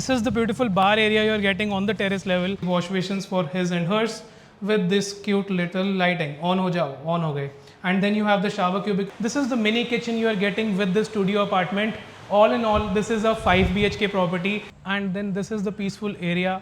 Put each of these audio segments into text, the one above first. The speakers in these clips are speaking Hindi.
This is the beautiful bar area you are getting on the terrace level. Wash basins for his and hers with this cute little lighting. On ho jao, on ho gaye. And then you have the shower cubicle. This is the mini kitchen you are getting with the studio apartment. All in all, this is a 5 BHK property. And then this is the peaceful area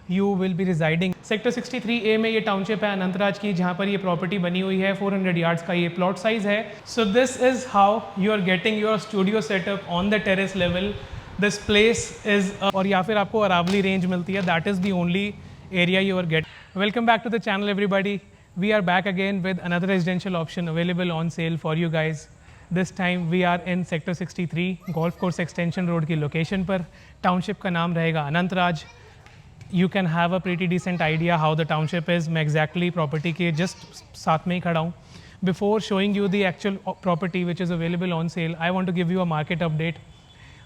you will be residing. Sector 63A में ये टाउनशिप है अनंतराज की, जहाँ पर ये प्रॉपर्टी बनी हुई है. 400 यार्ड्स का ये प्लॉट साइज है. So this is how you are getting your studio setup on the terrace level. This place is और या फिर आपको अरावली रेंज मिलती है. That is the only area you are get. Welcome back to the channel everybody. We are back again with another residential option available on sale for you guys. This time we are in sector 63 golf course extension road की लोकेशन पर. टाउनशिप का नाम रहेगा Anantraj. You can have a pretty decent idea how the township is. मैं exactly property के just साथ में ही खड़ा हूँ. Before showing you the actual property which is available on sale, I want to give you a market update.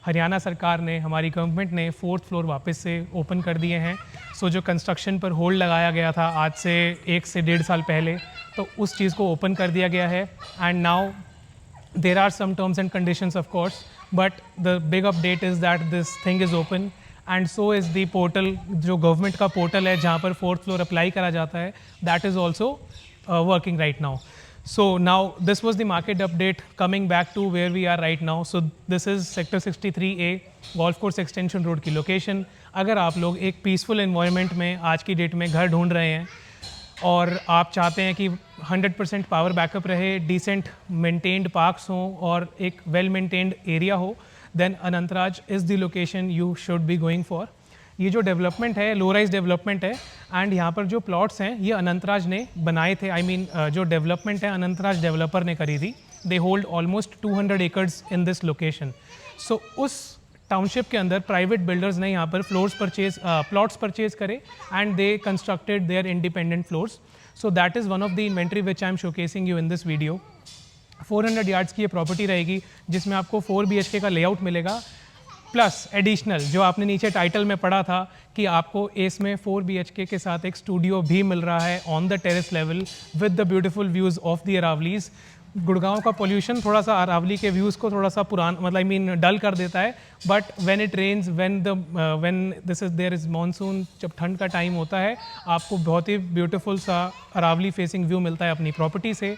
Haryana सरकार ने, हमारी गवर्नमेंट ने 4th फ्लोर वापस से ओपन कर दिए हैं. सो जो कंस्ट्रक्शन पर होल्ड लगाया गया था आज से 1 से 1.5 साल पहले, तो उस चीज़ को ओपन कर दिया गया है. And now there are some terms and conditions of course, but the big update is that this thing is open. And so is the portal, जो गवर्नमेंट का पोर्टल है जहाँ पर 4th फ्लोर अप्लाई करा जाता है, that is also working right now. So now this was the market update. Coming back to where we are right now. So this is sector 63A golf course extension road की लोकेशन. अगर आप लोग एक पीसफुल इन्वायरमेंट में आज की डेट में घर ढूंढ रहे हैं और आप चाहते हैं कि 100% पावर बैकअप रहे, डिसेंट मेंटेन्ड पार्क्स हों और एक वेल मेंटेन्ड एरिया हो, then Anantraj is the location you should be going for. ये जो डेवलपमेंट है लो राइज डेवलपमेंट है. एंड यहाँ पर जो प्लॉट्स हैं ये अनंतराज ने बनाए थे. जो डेवलपमेंट है अनंतराज डेवलपर ने करी थी. They hold almost 200 acres in this location. So उस टाउनशिप के अंदर प्राइवेट बिल्डर्स ने यहाँ पर प्लॉट्स परचेज करे and they constructed their independent floors. So that is one of the inventory which I am showcasing you in this video. 400 yards की ये प्रॉपर्टी रहेगी जिसमें आपको 4 BHK का लेआउट मिलेगा, प्लस एडिशनल जो आपने नीचे टाइटल में पढ़ा था कि आपको इसमें 4 BHK के साथ एक स्टूडियो भी मिल रहा है on the terrace level with the beautiful views of the Aravallis. Gurgaon का पोल्यूशन थोड़ा सा अरावली के व्यूज़ को थोड़ा सा डल कर देता है. But when it rains, when there is monsoon, जब ठंड का टाइम होता है, आपको बहुत ही ब्यूटीफुल सा अरावली फेसिंग व्यू मिलता है अपनी प्रॉपर्टी से.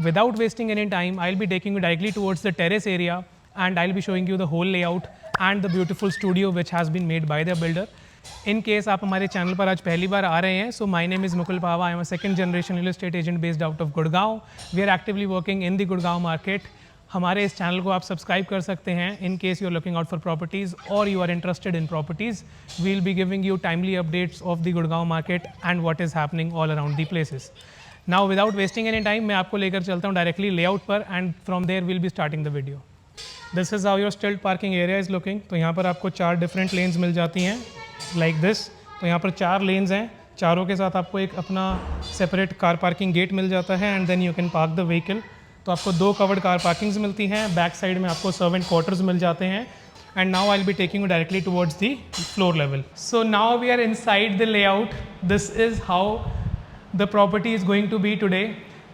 Without wasting any time, I'll be taking you directly towards the terrace area and I'll be showing you the whole layout and the beautiful studio which has been made by the builder. In case आप हमारे चैनल पर आज पहली बार आ रहे हैं, so my name is Mukul Pava. I am a second generation real estate agent based out of Gurgaon. We are actively working in the Gurgaon market. हमारे इस चैनल को आप सब्सक्राइब कर सकते हैं in case you are looking out for properties or you are interested in properties. We'll be giving you timely updates of the Gurgaon market and what is happening all around the places. Now without wasting any time, मैं आपको लेकर चलता हूँ डायरेक्टली लेआउट पर and from there will be starting the video. This is how your stilt parking area is looking. तो यहाँ पर आपको 4 डिफरेंट लेन्स मिल जाती हैं लाइक दिस. तो यहाँ पर 4 लेन्स हैं, चारों के साथ आपको एक अपना सेपरेट कार पार्किंग गेट मिल जाता है and then you can park the vehicle. तो आपको 2 कवर्ड कार पार्किंग्स मिलती हैं. बैक साइड में आपको सर्वेंट क्वार्टर्स मिल जाते हैं. And now I'll be taking you directly towards the floor level. So now we are inside the layout. This is how the property is going to be today.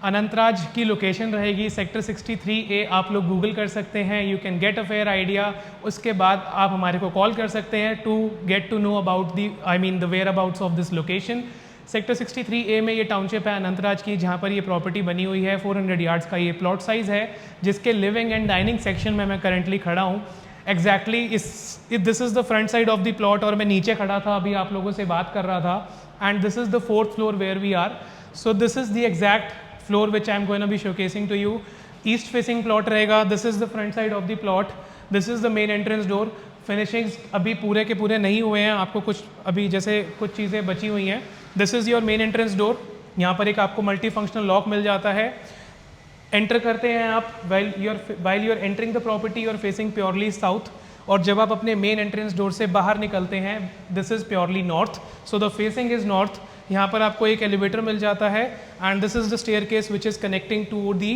Anantraj की लोकेशन रहेगी सेक्टर 63A. आप लोग गूगल कर सकते हैं, you can get a fair idea. उसके बाद आप हमारे को कॉल कर सकते हैं to get to know about the whereabouts of this location. Sector 63A में ये टाउनशिप है अनंतराज की, जहाँ पर ये प्रॉपर्टी बनी हुई है. 400 यार्ड्स का ये प्लॉट साइज़ है जिसके लिविंग एंड डाइनिंग सेक्शन में मैं करंटली खड़ा हूँ. Exactly this is the front side of the plot और मैं नीचे खड़ा था, अभी आप लोगों से बात कर रहा था. And this is the 4th floor where we are. So this is the exact floor which I am going to be showcasing to you. East facing plot रहेगा. This is the front side of the plot. This is the main entrance door. Finishings अभी पूरे के पूरे नहीं हुए हैं, आपको कुछ अभी जैसे कुछ चीज़ें बची हुई हैं. This is your main entrance door. यहाँ पर एक आपको मल्टी फंक्शनल लॉक मिल जाता है. एंटर करते हैं आप. while you are entering the property, you are facing purely south. और जब आप अपने मेन एंट्रेंस डोर से बाहर निकलते हैं, this is purely north. So the facing is north. यहाँ पर आपको एक एलिवेटर मिल जाता है and this is the staircase which is connecting to the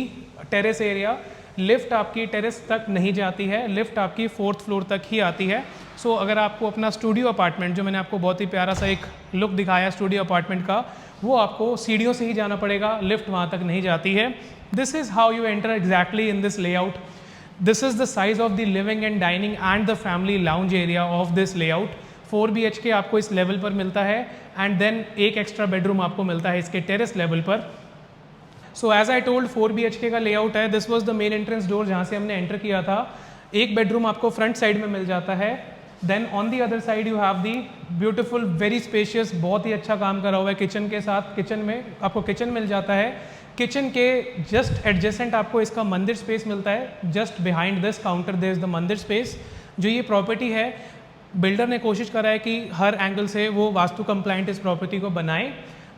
terrace area. Lift आपकी टेरेस तक नहीं जाती है, लिफ्ट आपकी 4th फ्लोर तक ही आती है. सो अगर आपको अपना स्टूडियो अपार्टमेंट, जो मैंने आपको बहुत ही प्यारा सा एक लुक दिखाया स्टूडियो अपार्टमेंट का, वो आपको सीढ़ियों से ही जाना पड़ेगा, लिफ्ट वहाँ तक नहीं जाती है. This is how you enter exactly in this layout. This is the size of the living and dining and the family lounge area of this layout. 4 BHK आपको इस लेवल पर मिलता है एंड देन एक एक्स्ट्रा बेडरूम आपको मिलता है इसके टेरेस लेवल पर। So as I told 4 BHK का लेआउट है। This was the main entrance door जहाँ से हमने एंटर किया था। एक बेडरूम आपको फ्रंट साइड में मिल जाता है। Then on the other side you have the beautiful very spacious, बहुत ही अच्छा काम करा हुआ है किचन के साथ। किचन में आपको किचन मिल जाता है। किचन के जस्ट एडजेसेंट आपको इसका मंदिर स्पेस मिलता है। Just behind this counter there is the mandir space. जो ये प्रॉपर्टी है, बिल्डर ने कोशिश करा है कि हर एंगल से वो वास्तु कंप्लाइंट इस प्रॉपर्टी को बनाए,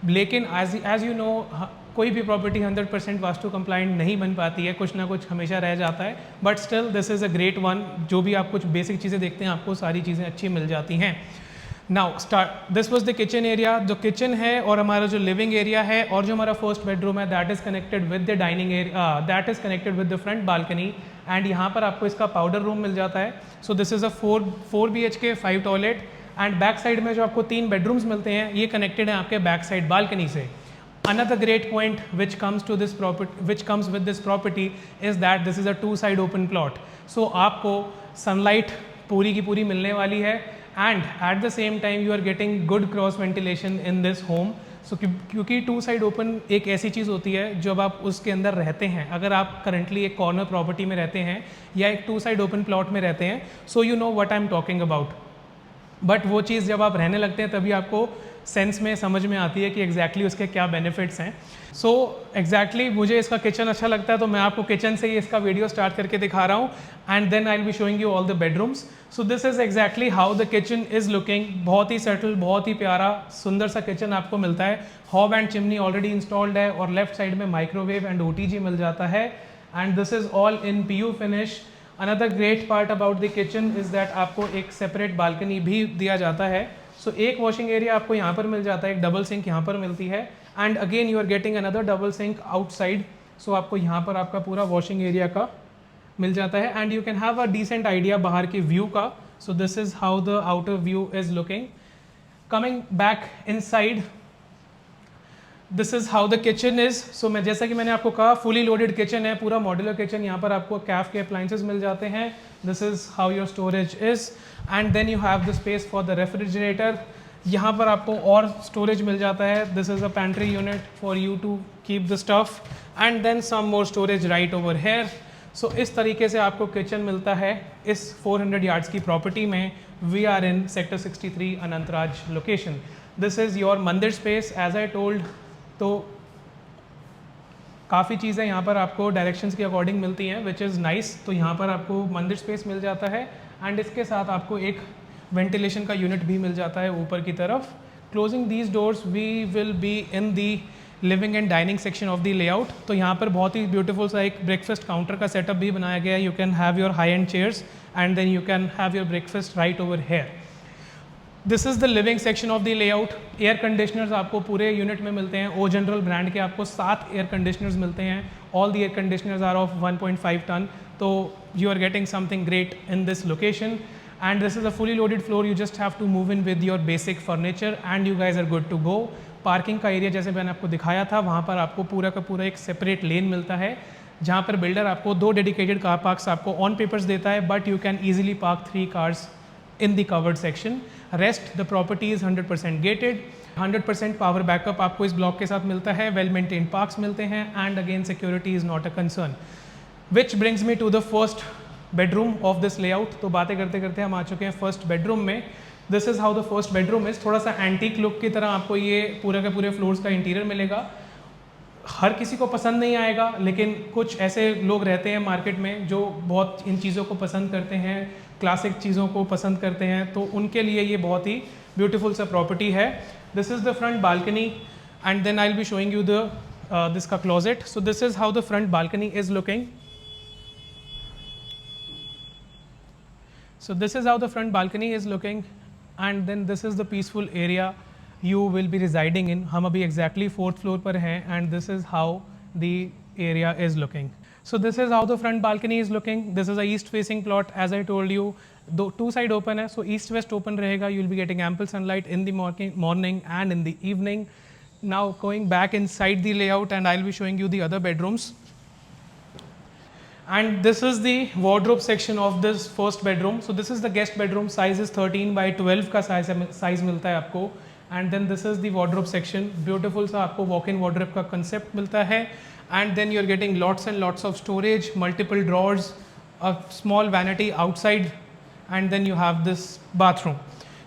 लेकिन एज यू नो कोई भी प्रॉपर्टी 100% वास्तु कंप्लाइंट नहीं बन पाती है, कुछ ना कुछ हमेशा रह जाता है। But still this is a great one. जो भी आप कुछ बेसिक चीज़ें देखते हैं आपको सारी चीज़ें अच्छी मिल जाती हैं। Now start, this was the kitchen area. जो किचन है और हमारा जो लिविंग एरिया है और जो हमारा फर्स्ट बेडरूम है that is connected with the dining area, that is connected with the front balcony and यहाँ पर आपको इसका पाउडर रूम मिल जाता है। So this is a 4 BHK 5 toilet and back side में जो आपको 3 बेडरूम्स मिलते हैं ये कनेक्टेड है आपके बैक साइड बालकनी से। Another great point which comes with this property is that this is a 2-side open plot. So आपको sunlight पूरी की पूरी मिलने वाली है and at the same time you are getting good cross ventilation in this home. So क्योंकि 2-side open एक ऐसी चीज़ होती है जब आप उसके अंदर रहते हैं, अगर आप currently एक corner property में रहते हैं या एक 2-side open plot में रहते हैं, so you know what I'm talking about. But वो चीज़ जब आप रहने लगते हैं तभी आपको सेंस में समझ में आती है कि एग्जैक्टली उसके क्या बेनिफिट्स हैं। सो एग्जैक्टली मुझे इसका किचन अच्छा लगता है तो मैं आपको किचन से ही इसका वीडियो स्टार्ट करके दिखा रहा हूँ and then I will be showing you all the bedrooms. So this is exactly how the kitchen is looking. बहुत ही सेटल, बहुत ही प्यारा सुंदर सा किचन आपको मिलता है। Hob and chimney already installed है और लेफ्ट साइड में माइक्रोवेव एंड OTG मिल जाता है and this is all in PU finish. Another great part about the kitchen is that आपको एक सेपरेट बालकनी भी दिया जाता है। सो एक वॉशिंग एरिया आपको यहाँ पर मिल जाता है, एक डबल सिंक यहाँ पर मिलती है and again you are getting another double sink outside. So आपको यहाँ पर आपका पूरा वॉशिंग एरिया का मिल जाता है and you can have a decent idea बाहर के व्यू का। So this is how the outer view is looking. Coming back inside, this is how the kitchen is. So मैं जैसा कि मैंने आपको कहा फुली लोडेड किचन है, पूरा मॉड्यूलर किचन। यहाँ पर आपको कैफ के अप्लाइंसेस मिल जाते हैं। This is how your storage is and then you have the space for the refrigerator. यहाँ पर आपको और स्टोरेज मिल जाता है। This is a pantry unit for you to keep the stuff and then some more storage right over here. So इस तरीके से आपको किचन मिलता है इस 400 यार्ड्स की प्रॉपर्टी में। We are in sector 63 Anantraj location. This is your mandir space as I told. तो काफ़ी चीज़ें यहाँ पर आपको डायरेक्शंस के अकॉर्डिंग मिलती हैं विच इज़ नाइस। तो यहाँ पर आपको मंदिर स्पेस मिल जाता है एंड इसके साथ आपको एक वेंटिलेशन का यूनिट भी मिल जाता है ऊपर की तरफ। Closing these doors we will be in the living and dining section of the layout. तो यहाँ पर बहुत ही ब्यूटीफुल सा एक ब्रेकफास्ट काउंटर का सेटअप भी बनाया गया है। You can have your high end chairs and then you can have your breakfast right over here. This is the living section of the layout. Air conditioners आपको पूरे यूनिट में मिलते हैं। ओ जनरल ब्रांड के आपको 7 एयर कंडीशनर्स मिलते हैं। All the air conditioners are of 1.5 ton. तो you are getting something great in this location and this is a fully loaded floor. You just have to move in with your basic furniture and you guys are good to go. Parking का एरिया जैसे मैंने आपको दिखाया था, वहाँ पर आपको पूरा का पूरा एक सेपरेट लेन मिलता है जहाँ पर बिल्डर आपको 2 डेडिकेटेड कार पार्क्स आपको ऑन पेपर्स देता है, but you can easily park 3 cars in the covered section. Rest the property is 100% gated. 100% power backup आपको इस ब्लॉक के साथ मिलता है। वेल मेंटेन्ड पार्क्स मिलते हैं and again security is not a concern. Which brings me to the first bedroom of this layout. तो बातें करते करते हम आ चुके हैं फर्स्ट बेडरूम में। This is how the first bedroom is. थोड़ा सा एंटीक लुक की तरह आपको ये पूरे के पूरे फ्लोर्स का इंटीरियर मिलेगा। हर किसी को पसंद नहीं आएगा, लेकिन कुछ ऐसे लोग रहते हैं मार्केट में जो बहुत इन चीज़ों को पसंद करते हैं, क्लासिक चीज़ों को पसंद करते हैं, तो उनके लिए ये बहुत ही ब्यूटीफुल सा प्रॉपर्टी है। This is the front balcony and then I will be showing you the this का closet. So this is how the front balcony is looking. So this is how the front balcony is looking and then this is the peaceful area you will be residing in. हम अभी exactly 4th floor पर हैं and this is how the area is looking. So this is how the front balcony is looking. This is a east facing plot as I told you. Two side open है, so east west open रहेगा. You will be getting ample sunlight in the morning and in the evening. Now going back inside the layout and I'll be showing you the other bedrooms. and this is the wardrobe section of this first bedroom. So this is the guest bedroom, size is 13 by 12 का size मिलता है आपको, and then this is the wardrobe section, beautiful सा आपको walk-in wardrobe का concept मिलता है, and then you're getting lots and lots of storage, multiple drawers, a small vanity outside, and then you have this bathroom.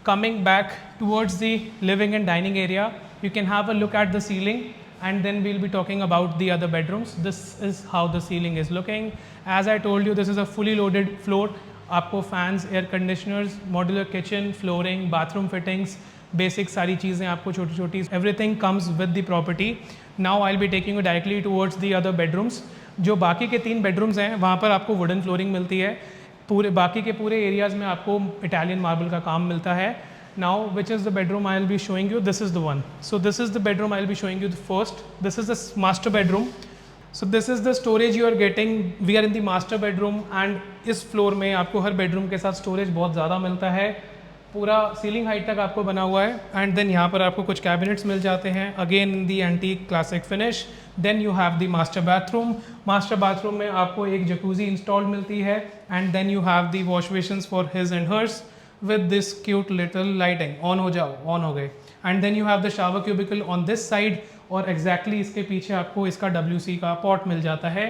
Coming back towards the living and dining area, you can have a look at the ceiling, and then we'll be talking about the other bedrooms. This is how the ceiling is looking. As I told you, this is a fully loaded floor. आपको fans, air conditioners, modular kitchen, flooring, bathroom fittings, basic सारी चीज़ें आपको छोटी छोटी, everything comes with the property. Now I'll be taking you directly towards the other bedrooms. जो बाकी के 3 bedrooms हैं वहाँ पर आपको wooden flooring मिलती है, पूरे बाकी के पूरे areas में आपको Italian marble का काम मिलता है. Now, which is the bedroom I'll be showing you? This is the one. So this is the bedroom I'll be showing you the first. This is the master bedroom. So this is the storage you are getting. We are in the master bedroom, and इस floor में आपको हर bedroom के साथ storage बहुत ज़्यादा मिलता है. पूरा ceiling height तक आपको बना हुआ है, and then यहाँ पर आपको कुछ cabinets मिल जाते हैं. Again in the antique classic finish. Then you have the master bathroom. Master bathroom में आपको एक jacuzzi installed मिलती है, and then you have the wash basins for his and hers. With this cute little lighting. On हो जाओ, on हो गए. And then you have the shower cubicle on this side, और exactly इसके पीछे आपको इसका WC का pot मिल जाता है.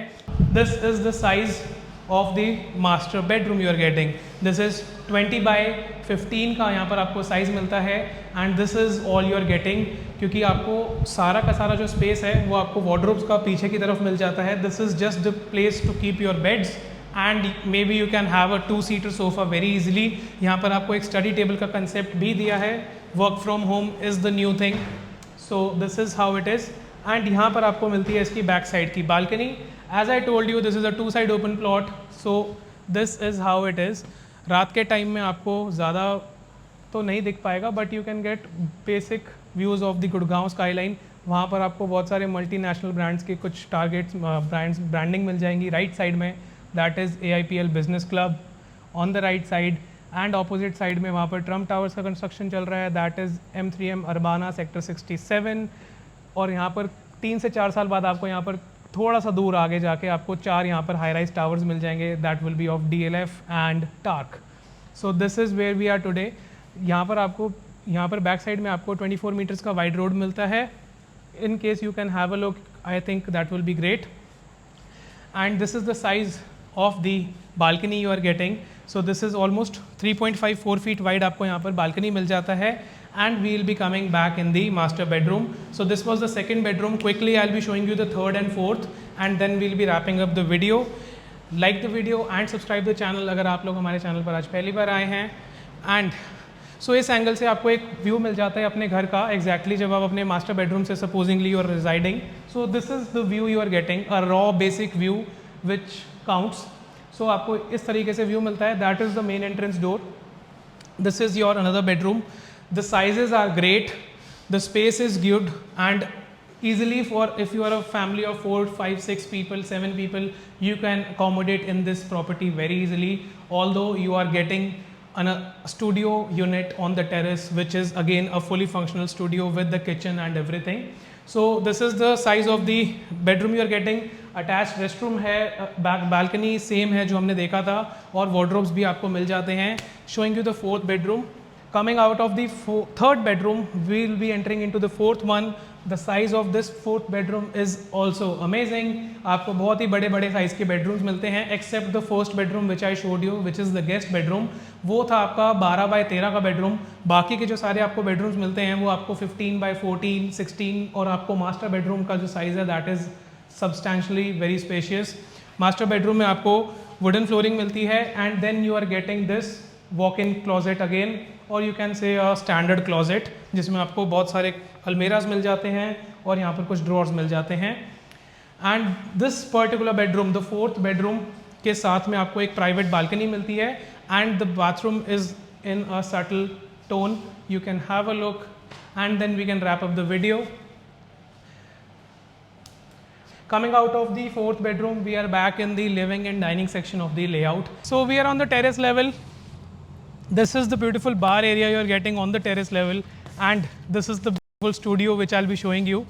This is the size of the master bedroom you are getting. This is 20 by 15 का यहाँ पर आपको size मिलता है, and this is all you are getting, क्योंकि आपको सारा का सारा जो space है वो आपको wardrobes का पीछे की तरफ मिल जाता है. This is just the place to keep your beds. And maybe you can have a 2-seater sofa very easily. यहाँ पर आपको एक study table का concept भी दिया है. Work from home is the new thing. So this is how it is. And यहाँ पर आपको मिलती है इसकी back side की balcony. As I told you, this is a 2-side open plot. So this is how it is. रात के टाइम में आपको ज़्यादा तो नहीं दिख पाएगा, but you can get basic views of the Gurgaon skyline. वहाँ पर आपको बहुत सारे multinational brands के कुछ targets branding मिल जाएंगी right side में. That is AIPL Business Club on the right side, and opposite side में वहाँ पर Trump Towers का construction चल रहा है. That is M3M Urbana Sector 67. और यहाँ पर 3 से 4 साल बाद आपको यहाँ पर थोड़ा सा दूर आगे जाके आपको 4 यहाँ पर high rise towers मिल जाएंगे. That will be of DLF and TARC. So this is where we are today. यहाँ पर आपको यहाँ पर back side में आपको 24 meters का wide road मिलता है. In case you can have a look, I think that will be great. And this is the size of the balcony you are getting. So this is almost 3.54 feet wide आपको यहाँ पर balcony मिल जाता है, and we will be coming back in the master bedroom. So this was the second bedroom. Quickly I'll be showing you the third and fourth, and then we'll be wrapping up the video. Like the video and subscribe the channel अगर आप लोग हमारे channel पर आज पहली बार आए हैं. And so इस एंगल से आपको एक व्यू मिल जाता है अपने घर का exactly जब आप अपने मास्टर बेडरूम से supposingly you are residing. So this is the view you are getting, a raw basic view which counts. So आपको इस तरीके से व्यू मिलता है. That is the main entrance door. This is your another bedroom. The sizes are great, the space is good, and easily for if you are a family of 4, 5, 6 people, 7 people, you can accommodate in this property very easily. Although you are getting a studio unit on the terrace, which is again a fully functional studio with the kitchen and everything. So this is the size of the bedroom you are getting. Attached restroom है, balcony same है जो हमने देखा था, और wardrobes भी आपको मिल जाते हैं. Showing you the fourth bedroom. Coming out of the third bedroom, we will be entering into the fourth one. The size of this fourth bedroom is also amazing. आपको बहुत ही बड़े बड़े साइज़ के bedrooms मिलते हैं, except the first bedroom which I showed you, which is the guest bedroom. वो था आपका 12 by 13 का bedroom. बाकी के जो सारे आपको bedrooms मिलते हैं वो आपको 15 by 14, 16, और आपको master bedroom का जो size है that is substantially very spacious. Master bedroom में आपको wooden flooring मिलती है, and then you are getting this walk-in closet again, or you can say a standard closet जिसमें आपको बहुत सारे अलमेराज मिल जाते हैं और यहाँ पर कुछ ड्रॉर्स मिल जाते हैं. And this particular bedroom, the fourth bedroom के साथ में आपको एक प्राइवेट बालकनी मिलती है, and the bathroom is in a subtle tone. You can have a look and then we can wrap up the video. Coming out of the fourth bedroom, we are back in the living and dining section of the layout. So we are on the terrace level. This is the beautiful bar area you are getting on the terrace level, and this is the beautiful studio which I'll be showing you.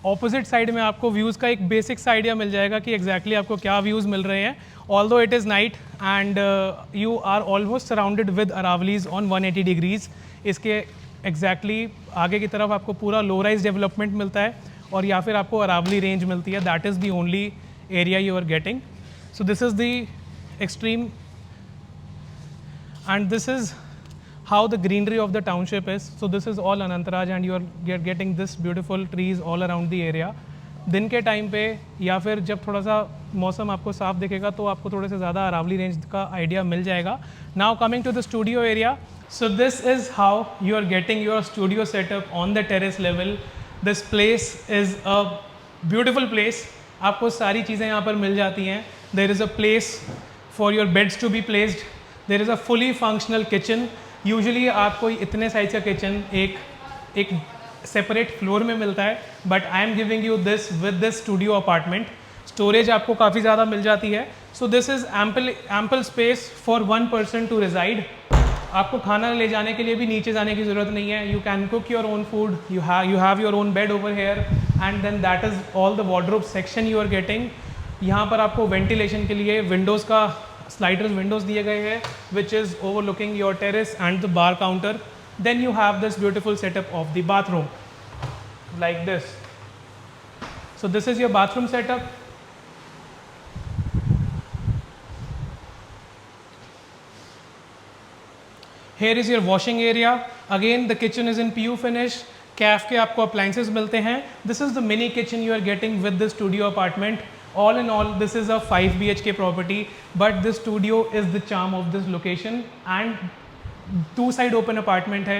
Opposite side में आपको व्यूज़ का एक बेसिक सा आइडिया मिल जाएगा कि एग्जैक्टली आपको क्या व्यूज़ मिल रहे हैं. Although it is night and you are almost surrounded with Aravallis on 180 degrees. इसके एग्जैक्टली आगे की तरफ आपको पूरा लो राइज डेवलपमेंट मिलता है और या फिर आपको अरावली रेंज मिलती है. That is the only area you are getting. So this is the extreme and this is how the greenery of the township is. So this is all Anantaraj and you're getting this beautiful trees all around the area. दिन के टाइम पे या फिर जब थोड़ा सा मौसम आपको साफ दिखेगा तो आपको थोड़े से ज़्यादा अरावली रेंज का आइडिया मिल जाएगा. Now coming to the studio area. So this is how you are getting your studio setup on the terrace level. This place is a beautiful place. आपको सारी चीज़ें यहाँ पर मिल जाती हैं. There is a place for your beds to be placed. There is a fully functional kitchen. Usually आपको इतने साइज का किचन एक सेपरेट फ्लोर में मिलता है, but I am giving you this with this studio apartment. Storage आपको काफ़ी ज़्यादा मिल जाती है. So this is ample space for 1 person to reside. आपको खाना ले जाने के लिए भी नीचे जाने की ज़रूरत नहीं है. You can cook your own food. You have your own bed over here and then that is all the wardrobe section you are getting. यहाँ पर आपको वेंटिलेशन के लिए विंडोज़ का स्लाइडर्स विंडोज दिए गए हैं which is overlooking your terrace and the bar counter. Then you have this beautiful setup of the bathroom like this. So this is your bathroom setup. Here is your washing area. Again the kitchen is in PU finish. Kaff के आपको अप्लाइंसेस मिलते हैं. This is the mini kitchen you are getting with the studio apartment. All in all, this is a 5 BHK property, but this studio is the charm of this location and 2-side open apartment है.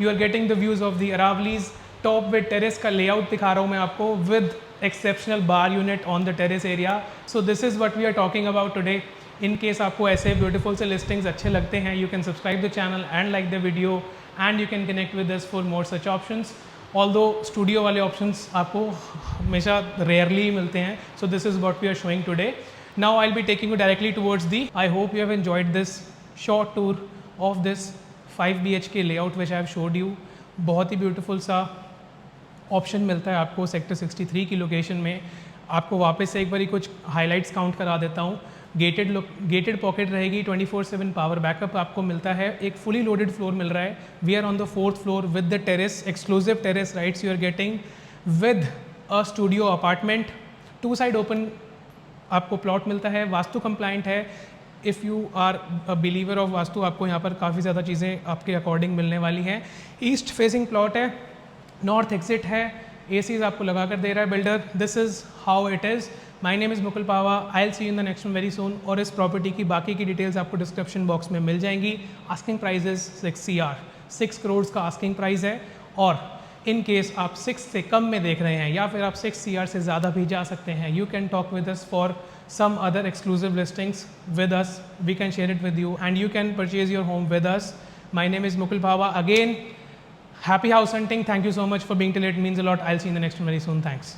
You are getting the views of the Aravali's. Top with terrace का layout दिखा रहा हूँ मैं आपको with exceptional bar unit on the terrace area. So this is what we are talking about today. In case आपको ऐसे beautiful से listings अच्छे लगते हैं, you can subscribe the channel and like the video and you can connect with us for more such options. Although studio वाले ऑप्शंस आपको हमेशा रेयरली ही मिलते हैं. So this is what we are showing today. Now I will be taking you directly towards the. I hope you have enjoyed this short tour of this 5 BHK layout which I have shown you. बहुत ही ब्यूटीफुल सा ऑप्शन मिलता है आपको सेक्टर 63 की लोकेशन में. आपको वापस से एक बार कुछ हाईलाइट्स काउंट करा देता हूँ. गेटेड पॉकेट रहेगी. 24/7 पावर बैकअप आपको मिलता है. एक फुली लोडेड फ्लोर मिल रहा है. We are on the 4th floor with the terrace. Exclusive terrace rights you are getting with a studio apartment. 2-side open आपको प्लॉट मिलता है. वास्तु कंप्लाइंट है. If you are a believer of vastu, आपको यहाँ पर काफ़ी ज़्यादा चीज़ें आपके अकॉर्डिंग मिलने वाली हैं. ईस्ट फेसिंग प्लॉट है. नॉर्थ एग्जिट है. ACs आपको लगा कर दे रहा है builder. This is how it is. My name is Mukul Pawa. I will see you in the next one very soon. और इस प्रॉपर्टी की बाकी की डिटेल्स आपको डिस्क्रिप्शन बॉक्स में मिल जाएंगी. Asking price is 6 CR. 6 crore का आस्किंग प्राइस है. और इन केस आप 6 से कम में देख रहे हैं या फिर आप 6 CR से ज़्यादा भी जा सकते हैं, you can talk with us for some other exclusive listings with us. We can share it with you and you can purchase your home with us. My name is Mukul Pawa. Again, happy house hunting. Thank you so much for being till. It means a lot. I'll see you in the next one very soon. Thanks.